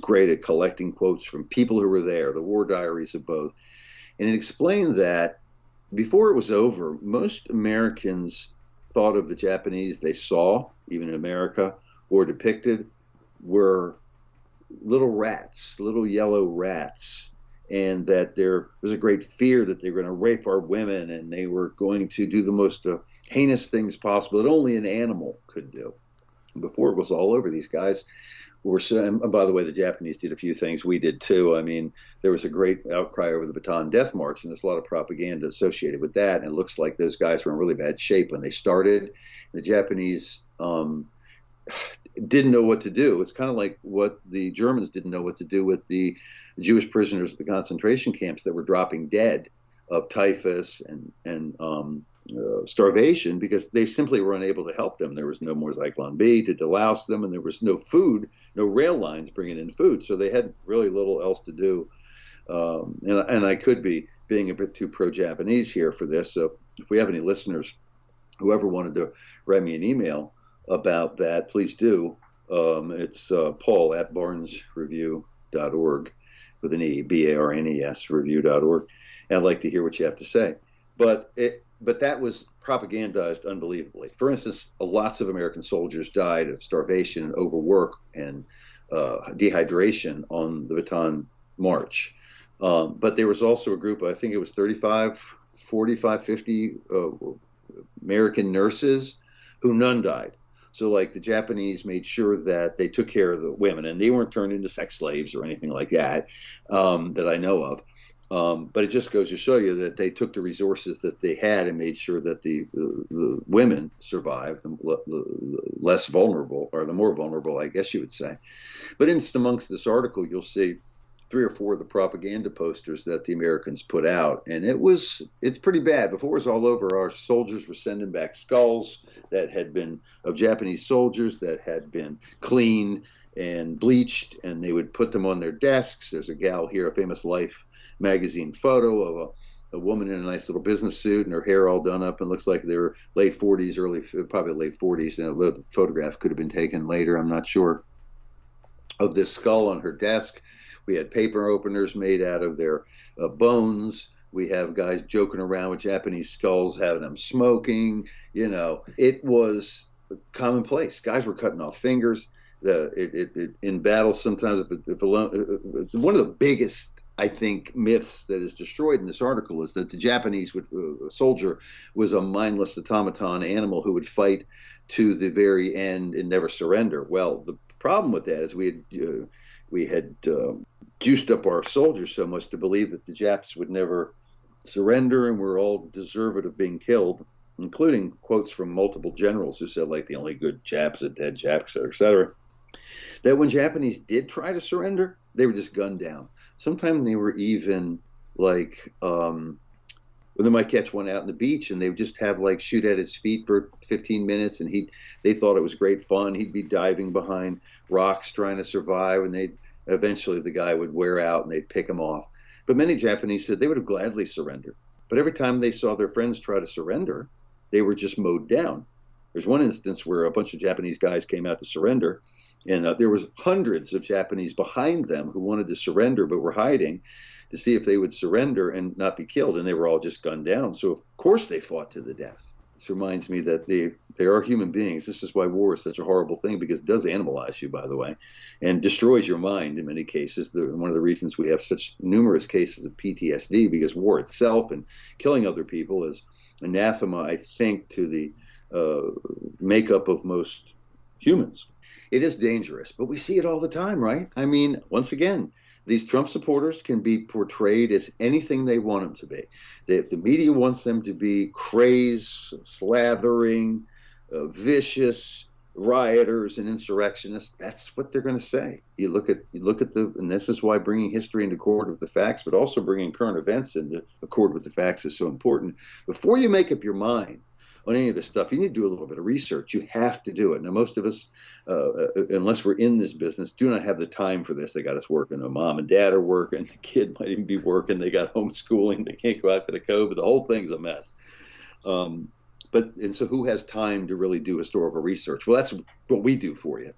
great at collecting quotes from people who were there, the war diaries of both. And it explained that before it was over, most Americans thought of the Japanese they saw, even in America, or depicted, were little rats, little yellow rats, and that there was a great fear that they were going to rape our women, and they were going to do the most heinous things possible that only an animal could do. Before it was all over, these guys were so, and by the way, the Japanese did a few things we did too. I mean, there was a great outcry over the Bataan Death March, and there's a lot of propaganda associated with that. And it looks like those guys were in really bad shape when they started. The Japanese didn't know what to do. It's kind of like what the Germans didn't know what to do with the Jewish prisoners at the concentration camps that were dropping dead of typhus and starvation, because they simply were unable to help them. There was no more Zyklon B to delouse them, and there was no food, no rail lines bringing in food. So they had really little else to do. And I could be being a bit too pro-Japanese here for this. So if we have any listeners who ever wanted to write me an email about that, please do. It's Paul at barnesreview.org with an E, BARNES review.org. And I'd like to hear what you have to say. But that was propagandized unbelievably. For instance, lots of American soldiers died of starvation and overwork and dehydration on the Bataan March. But there was also a group, I think it was 35, 45, 50 American nurses who none died. So like the Japanese made sure that they took care of the women, and they weren't turned into sex slaves or anything like that, that I know of. But it just goes to show you that they took the resources that they had and made sure that the women survived, the less vulnerable, or the more vulnerable, I guess you would say. But amongst this article, you'll see 3 or 4 of the propaganda posters that the Americans put out. And it's pretty bad. Before it was all over, our soldiers were sending back skulls that had been of Japanese soldiers that had been cleaned and bleached, and they would put them on their desks. There's a gal here, a famous Life magazine photo of a woman in a nice little business suit and her hair all done up, and looks like they were late 40s, probably late 40s. And the photograph could have been taken later, I'm not sure, of this skull on her desk. We had paper openers made out of their bones. We have guys joking around with Japanese skulls, having them smoking. You know, it was commonplace. Guys were cutting off fingers. In battle, sometimes, one of the biggest, I think, myths that is destroyed in this article is that the Japanese soldier was a mindless automaton animal who would fight to the very end and never surrender. Well, the problem with that is we had juiced up our soldiers so much to believe that the Japs would never surrender and were all deserved of being killed, including quotes from multiple generals who said, like, the only good Japs are dead Japs, et cetera, that when Japanese did try to surrender, they were just gunned down. Sometimes they were even like, they might catch one out on the beach and they would just have like shoot at his feet for 15 minutes, and they thought it was great fun. He'd be diving behind rocks trying to survive, and eventually the guy would wear out and they'd pick him off. But many Japanese said they would have gladly surrendered. But every time they saw their friends try to surrender, they were just mowed down. There's one instance where a bunch of Japanese guys came out to surrender, and there was hundreds of Japanese behind them who wanted to surrender but were hiding to see if they would surrender and not be killed, and they were all just gunned down. So of course they fought to the death. This reminds me that they are human beings. This is why war is such a horrible thing, because it does animalize you, by the way, and destroys your mind in many cases. One of the reasons we have such numerous cases of PTSD, because war itself and killing other people is anathema, I think, to the makeup of most humans. It is dangerous, but we see it all the time, right? I mean, once again, These Trump supporters can be portrayed as anything they want them to be. If the media wants them to be crazed, slathering, vicious rioters and insurrectionists, that's what they're going to say. You look at and this is why bringing history into accord with the facts, but also bringing current events into accord with the facts is so important. Before you make up your mind on any of this stuff, you need to do a little bit of research. You have to do it. Now, most of us, unless we're in this business, do not have the time for this. They got us working. Mom and dad are working. The kid might even be working. They got homeschooling. They can't go out for the COVID. The whole thing's a mess. And so who has time to really do historical research? Well, that's what we do for you.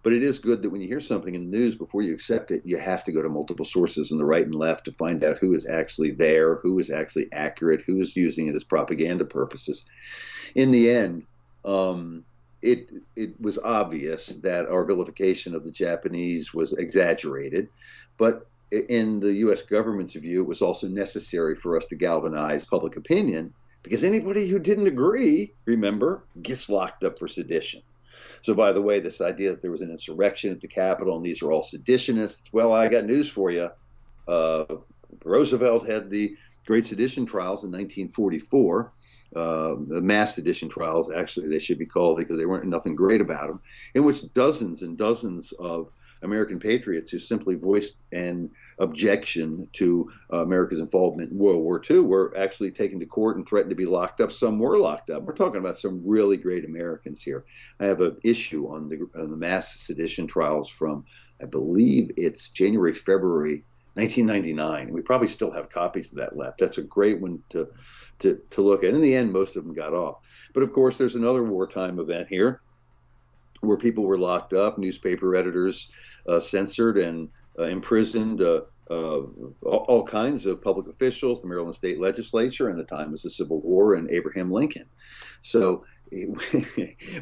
But it is good that when you hear something in the news, before you accept it, you have to go to multiple sources on the right and left to find out who is actually there, who is actually accurate, who is using it as propaganda purposes. In the end, it was obvious that our vilification of the Japanese was exaggerated, but in the U.S. government's view, it was also necessary for us to galvanize public opinion, because anybody who didn't agree, remember, gets locked up for sedition. So, by the way, this idea that there was an insurrection at the Capitol and these are all seditionists, well, I got news for you. Roosevelt had the Great Sedition Trials in 1944. The mass sedition trials, actually, they should be called, because they weren't nothing great about them, in which dozens and dozens of American patriots who simply voiced an objection to America's involvement in World War II were actually taken to court and threatened to be locked up. Some were locked up. We're talking about some really great Americans here. I have an issue on the mass sedition trials from, I believe it's January, February 1999. We probably still have copies of that left. That's a great one to look at. In the end, most of them got off. But of course, there's another wartime event here where people were locked up, newspaper editors censored and imprisoned, all kinds of public officials, the Maryland State Legislature, and the time was the Civil War, and Abraham Lincoln. So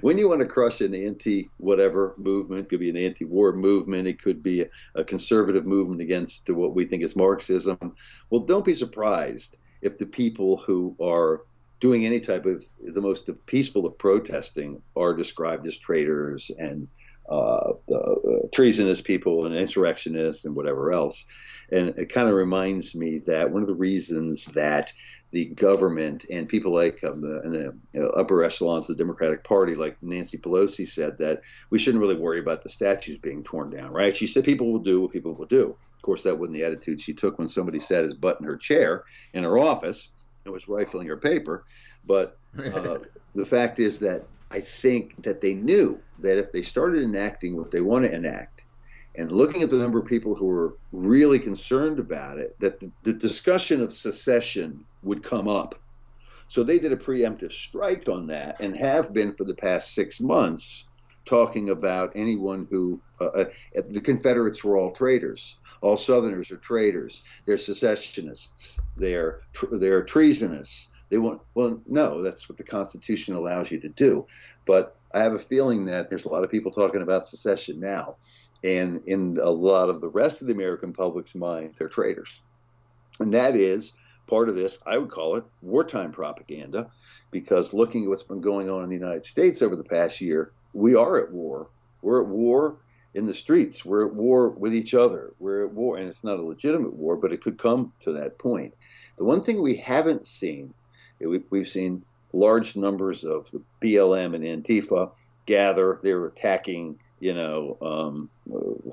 when you want to crush an anti-whatever movement, it could be an anti-war movement, it could be a conservative movement against what we think is Marxism, well, don't be surprised if the people who are doing any type of the most peaceful of protesting are described as traitors and treasonous people and insurrectionists and whatever else. And it kind of reminds me that one of the reasons that the government and people like in the upper echelons of the Democratic Party, like Nancy Pelosi, said that we shouldn't really worry about the statues being torn down, right? She said people will do what people will do. Of course, that wasn't the attitude she took when somebody sat his butt in her chair in her office and was rifling her paper. But the fact is that I think that they knew that if they started enacting what they want to enact, and looking at the number of people who were really concerned about it, that the discussion of secession would come up. So they did a preemptive strike on that and have been for the past 6 months talking about anyone who the Confederates were all traitors. All Southerners are traitors. They're secessionists. They're treasonous. They want, well, no, that's what the Constitution allows you to do. But I have a feeling that there's a lot of people talking about secession now. And in a lot of the rest of the American public's mind, they're traitors. And that is part of this, I would call it wartime propaganda, because looking at what's been going on in the United States over the past year, we are at war. We're at war in the streets. We're at war with each other. We're at war, and it's not a legitimate war, but it could come to that point. The one thing we haven't seen, we've seen large numbers of the BLM and Antifa gather. They're attacking,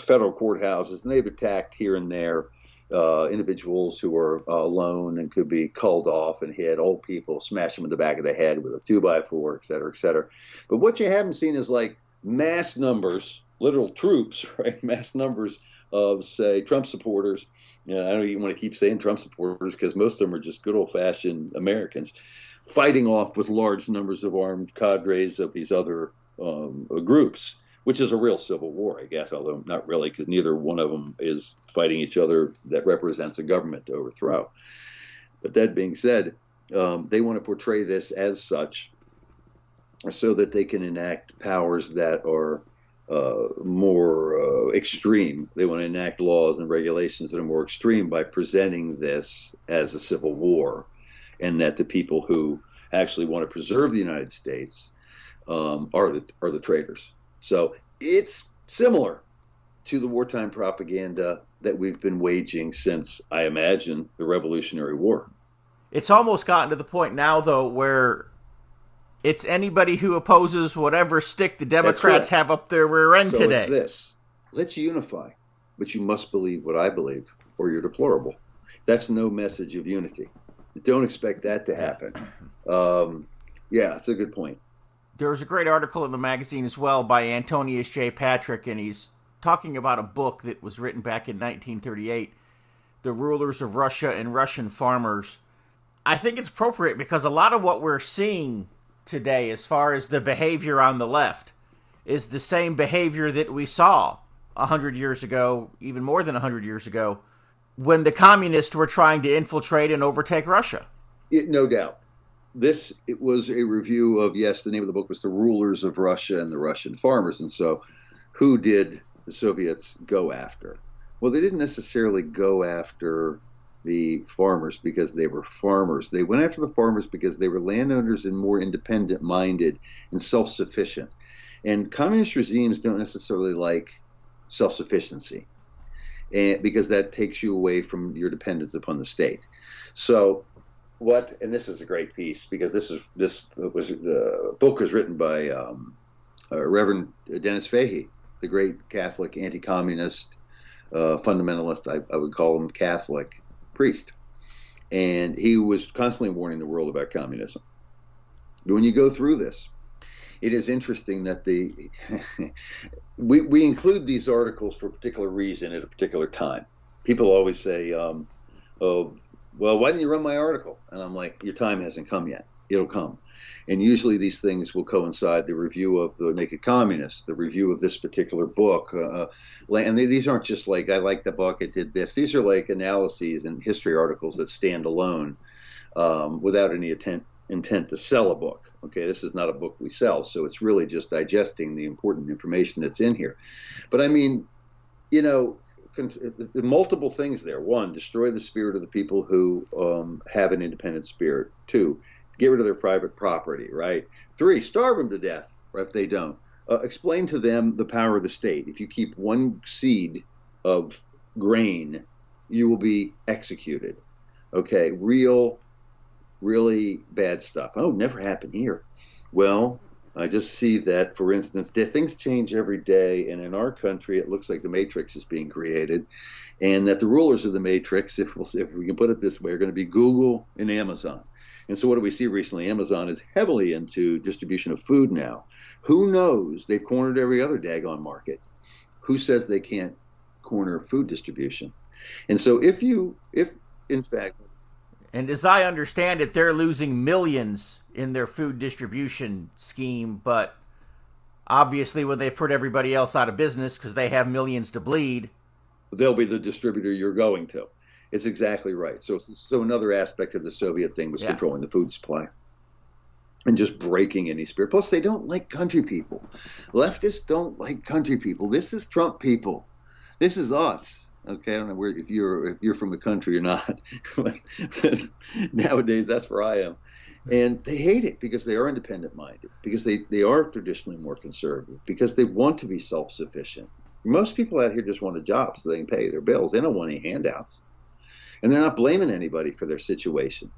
federal courthouses, and they've attacked here and there individuals who are alone and could be culled off and hit, old people, smash them in the back of the head with a 2x4, et cetera, et cetera. But what you haven't seen is like mass numbers, literal troops, right? Mass numbers of, say, Trump supporters. I don't even want to keep saying Trump supporters because most of them are just good old-fashioned Americans fighting off with large numbers of armed cadres of these other groups, which is a real civil war, I guess, although not really, because neither one of them is fighting each other that represents a government to overthrow. But that being said, they want to portray this as such so that they can enact powers that are more extreme. They want to enact laws and regulations that are more extreme by presenting this as a civil war, and that the people who actually want to preserve the United States are the traitors. So it's similar to the wartime propaganda that we've been waging since, I imagine, the Revolutionary War. It's almost gotten to the point now, though, where it's anybody who opposes whatever stick the Democrats have up their rear end today. It's this. Let's unify, but you must believe what I believe, or you're deplorable. That's no message of unity. Don't expect that to happen. Yeah, it's a good point. There was a great article in the magazine as well by Antonius J. Patrick, and he's talking about a book that was written back in 1938, The Rulers of Russia and Russian Farmers. I think it's appropriate because a lot of what we're seeing today as far as the behavior on the left is the same behavior that we saw 100 years ago, even more than 100 years ago, when the communists were trying to infiltrate and overtake Russia. No doubt. It was a review of, yes, the name of the book was The Rulers of Russia and the Russian Farmers. And so who did the Soviets go after? Well, they didn't necessarily go after the farmers because they were farmers. They went after the farmers because they were landowners and more independent-minded and self-sufficient. And communist regimes don't necessarily like self-sufficiency, and because that takes you away from your dependence upon the state. So and this is a great piece, because the book was written by Reverend Dennis Fahey, the great Catholic anti-communist fundamentalist, I would call him Catholic priest. And he was constantly warning the world about communism. But when you go through this, it is interesting that we include these articles for a particular reason at a particular time. People always say, oh, well, why didn't you run my article? And I'm like, your time hasn't come yet. It'll come. And usually these things will coincide, the review of The Naked Communist, the review of this particular book. And these aren't just like, I like the book, it did this. These are like analyses and history articles that stand alone without any intent to sell a book. Okay, this is not a book we sell, so it's really just digesting the important information that's in here. But I mean, the multiple things there. One, destroy the spirit of the people who have an independent spirit. Two, get rid of their private property, right? Three, starve them to death, right, if they don't. Explain to them the power of the state. If you keep one seed of grain, you will be executed. Okay, really bad stuff. Oh, never happened here. Well, I just see that, for instance, things change every day, and in our country, it looks like the Matrix is being created, and that the rulers of the Matrix, if we can put it this way, are going to be Google and Amazon. And so what do we see recently? Amazon is heavily into distribution of food now. Who knows? They've cornered every other daggone market. Who says they can't corner food distribution? And so if in fact... And as I understand it, they're losing millions in their food distribution scheme, but obviously when they've put everybody else out of business because they have millions to bleed, they'll be the distributor you're going to. It's exactly right. So another aspect of the Soviet thing was controlling the food supply and just breaking any spirit. Plus, they don't like country people. Leftists don't like country people. This is Trump people. This is us. Okay, I don't know if you're from the country or not, but nowadays that's where I am. And they hate it because they are independent-minded, because they are traditionally more conservative, because they want to be self-sufficient. Most people out here just want a job so they can pay their bills. They don't want any handouts. And they're not blaming anybody for their situation.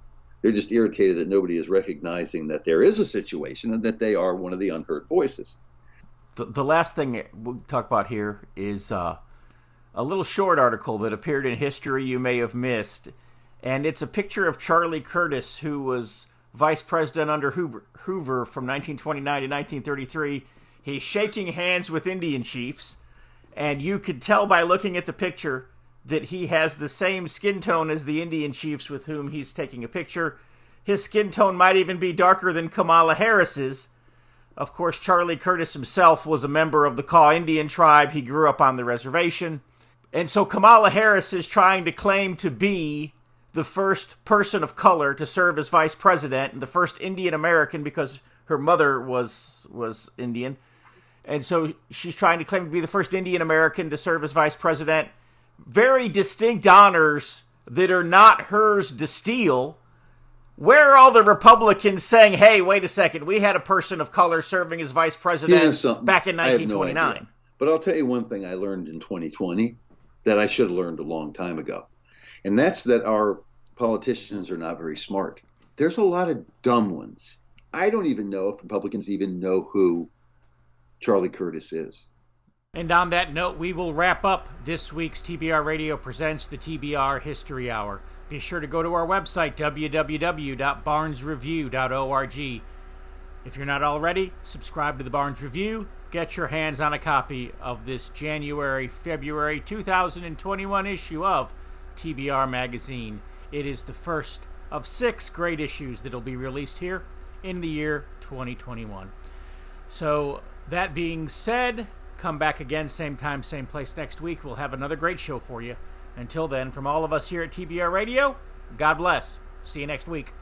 They're just irritated that nobody is recognizing that there is a situation and that they are one of the unheard voices. The last thing we'll talk about here is a little short article that appeared in History you may have missed. And it's a picture of Charlie Curtis, who was vice president under Hoover from 1929 to 1933. He's shaking hands with Indian chiefs. And you could tell by looking at the picture that he has the same skin tone as the Indian chiefs with whom he's taking a picture. His skin tone might even be darker than Kamala Harris's. Of course, Charlie Curtis himself was a member of the Kaw Indian tribe. He grew up on the reservation. And so Kamala Harris is trying to claim to be the first person of color to serve as vice president and the first Indian American because her mother was Indian. And so she's trying to claim to be the first Indian American to serve as vice president. Very distinct honors that are not hers to steal. Where are all the Republicans saying, hey, wait a second, we had a person of color serving as vice president back in 1929? But I'll tell you one thing I learned in 2020 that I should have learned a long time ago. And that's that our politicians are not very smart. There's a lot of dumb ones. I don't even know if Republicans even know who Charlie Curtis is. And on that note, we will wrap up this week's TBR Radio Presents the TBR History Hour. Be sure to go to our website, www.barnesreview.org. If you're not already, subscribe to the Barnes Review. Get your hands on a copy of this January-February 2021 issue of TBR Magazine. It is the first of 6 great issues that will be released here in the year 2021. So, that being said, come back again, same time, same place next week. We'll have another great show for you. Until then, from all of us here at TBR Radio, God bless. See you next week.